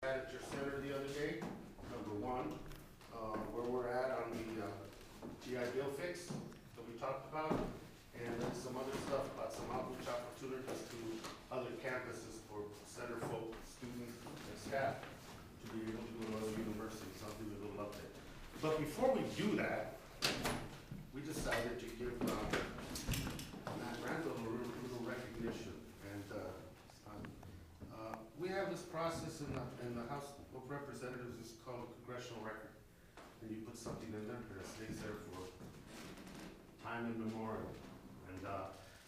had at your center the other day. Number one, where we're at on the GI Bill fix that we talked about, and then some other stuff about some outreach opportunities to other campuses for center folk, students, and staff to be able to go to other universities. I'll do a little update. But before we do that, we decided to give Matt Randle a little recognition. And we have this process in the House of Representatives. It's called a Congressional record. And you put something in there that stays there for time immemorial.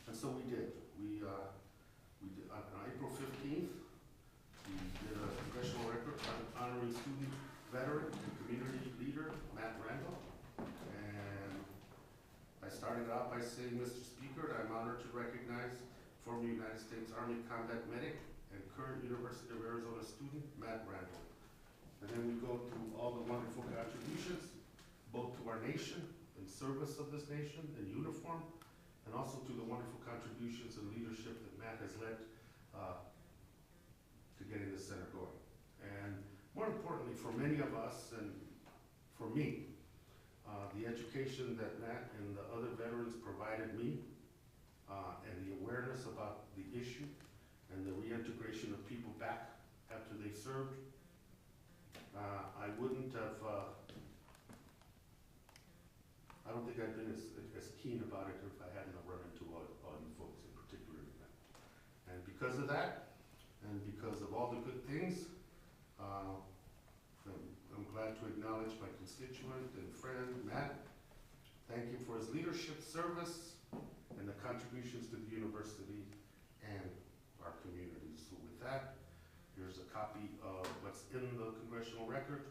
And so we did. We did on April 15th, we did a Congressional record honoring student veteran and community leader, Matt Randle. And I started out by saying, Mr. Speaker, I'm honored to recognize former United States Army combat medic and current University of Arizona student, Matt Randle. And then we go through all the wonderful contributions, both to our nation, in service of this nation, in uniform, and also to the wonderful contributions and leadership that Matt has led to getting the center going. And more importantly, for many of us, and for me, the education that Matt and the other veterans provided me, and the awareness about the issue, and the reintegration of people back after they served, I wouldn't have, I don't think I'd been as keen about it if I hadn't run into all you folks in particular. And because of that, and because of all the good things, I'm glad to acknowledge my constituent and friend, Matt. Thank him for his leadership, service, and the contributions to the university and our community. So with that, here's a copy of what's in the Congressional record.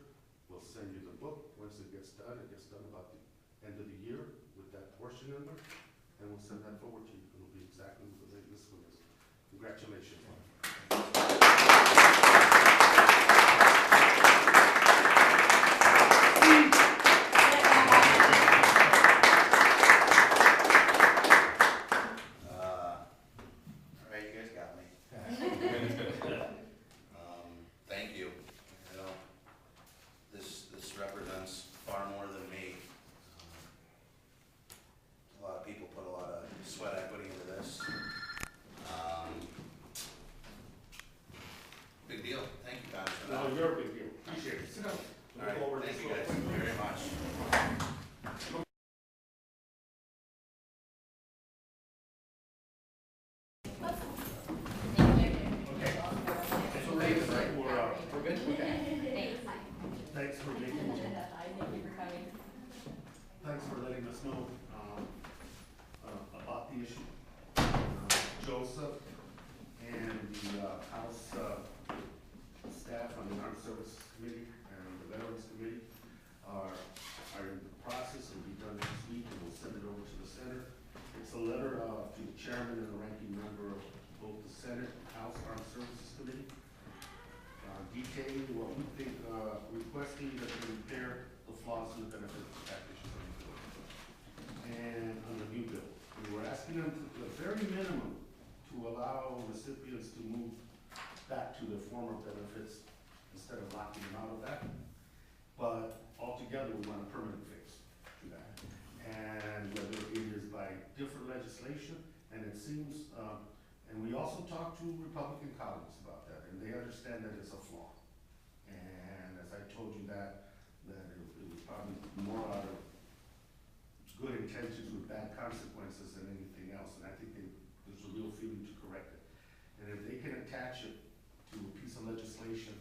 We'll send you the book once it gets done. It gets done about the end of the year with that portion in there, and we'll send that forward to you. It'll be exactly the way this one is. Congratulations. Thanks for letting us know about the issue. Joseph and the House staff on the Armed Services Committee and the Veterans Committee are in the process. It'll be done next week, and we'll send it over to the Senate. It's a letter to the chairman and the ranking member of both the Senate and House Armed Services Committee, detailing what we think, requesting that they repair the flaws in the benefits package and on the new bill. We were asking them to, the very minimum, to allow recipients to move back to their former benefits instead of locking them out of that. But altogether, we want a permanent fix to that. And whether it is by different legislation, and it seems, and we also talked to Republican colleagues about that, and they understand that it's a flaw. And as I told you that it was probably more out of good intentions with bad consequences than anything else. And I think there's a real feeling to correct it. And if they can attach it to a piece of legislation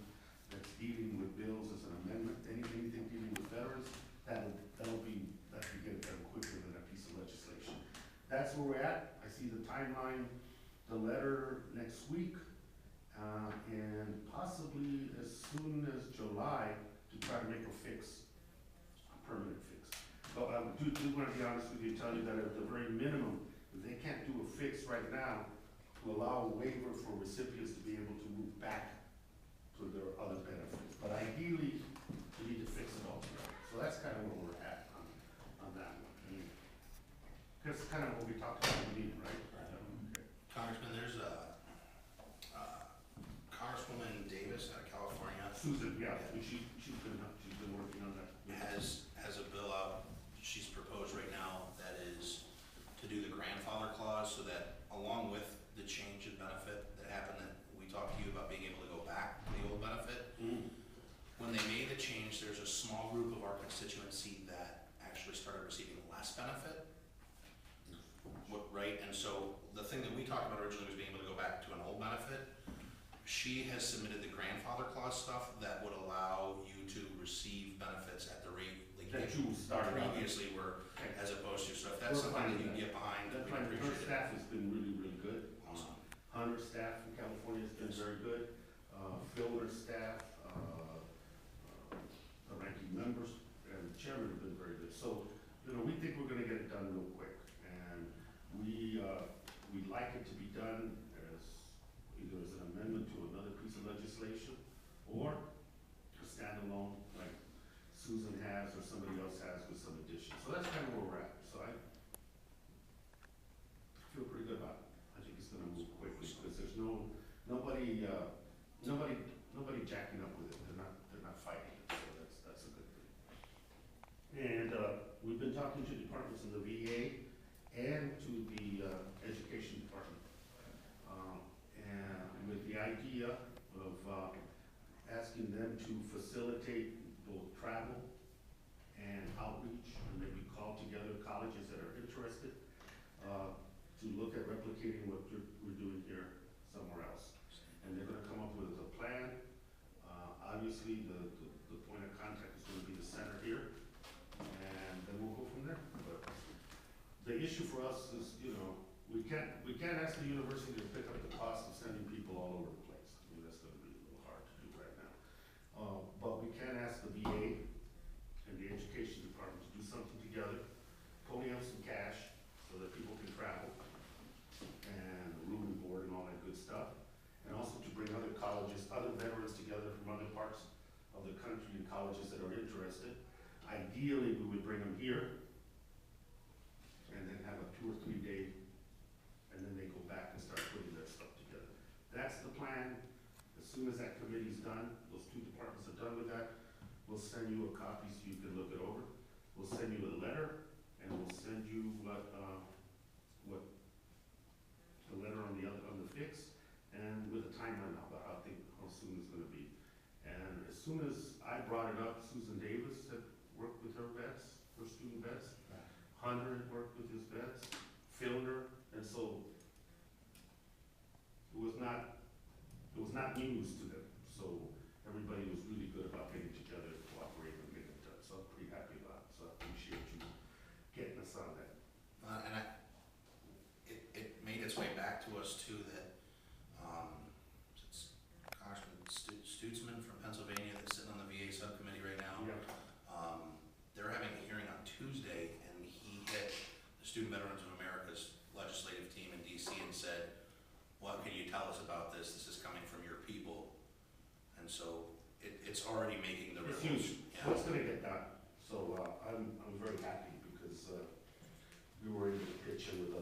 that's dealing with bills as an amendment, anything dealing with veterans, that'll be get done quicker than a piece of legislation. That's where we're at. I see the timeline, the letter next week, and possibly as soon as July to try to make a fix, a permanent fix. But I do want to be honest with you, tell you that at the very minimum, if they can't do a fix right now to allow a waiver for recipients to be able to move back to their other benefits. But ideally, we need to fix it all together. So that's kind of where we're at on that one. I mean, that's kind of what we talked about in the meeting, right? Okay. Congressman, there's a Congresswoman Davis out of California. along with the change in benefit that happened, that we talked to you about being able to go back to the old benefit. When they made the change, there's a small group of our constituency that actually started receiving less benefit. Right, and so the thing that we talked about originally was being able to go back to an old benefit. She has submitted the grandfather clause stuff that would allow you to receive benefits at the rate like That you started out. previously were, Okay. as opposed to, so if that's something that you get behind, That's we fine. Her appreciate it. staff has been really, really good. Awesome. Hunter's staff from California has been very good. Filner's staff, the ranking members, and the chairman have been very good. So, we think we're gonna get it done real quick. And we'd like it to be done as either as an amendment to another piece of legislation or a standalone, like Susan has or somebody else has with some additions. So that's kind of where we're at. So I feel pretty good about it. I think it's gonna move quickly because there's nobody jacking up with it. They're not fighting it. So that's a good thing. And we've been talking to departments in the VA and to the education department, and with the idea of asking them to facilitate both travel and outreach, and maybe call together colleges that are interested to look at replicating what we're doing here somewhere else. And they're gonna come up with a plan. Obviously, the point of contact is gonna be the center here, and then we'll go from there. But the issue for us is, we can't ask the university to pick up the cost of sending people all over the place. I mean, that's gonna be a little hard to do right now. But we can ask the VA and the education department to do something together, pony up some cash so that people can travel, and room and board and all that good stuff. And also to bring other colleges, other veterans together from other parts of the country and colleges that are interested. Ideally, we would bring them here and then have a 2 or 3 day, and then they go back and start putting their stuff together. That's the plan. As soon as that committee's done, those 2 departments are done with that, we'll send you a copy so you can look it over. We'll send you a letter, and we'll send you what the letter on the fix, and with a timeline about how soon it's gonna be. And as soon as I brought it up, Susan Davis had worked with her vets, her student vets. Hunter had worked with his vets, Filner, and so it was not news to them. So everybody was really good about getting together, cooperating, and getting it done. So I'm pretty happy about it. So I appreciate you getting us on that. And it made its way back to us too that, Congressman Stutzman from Pennsylvania that's sitting on the VA subcommittee right now. Yeah. They're having a hearing on Tuesday, and he hit the Student Veterans of America's legislative team in DC and said, what can you tell us about this? This is coming from your people. And so it's already making the It's ripples. huge. Yeah. So it's gonna get done. So I'm very happy because we were able to pitch in with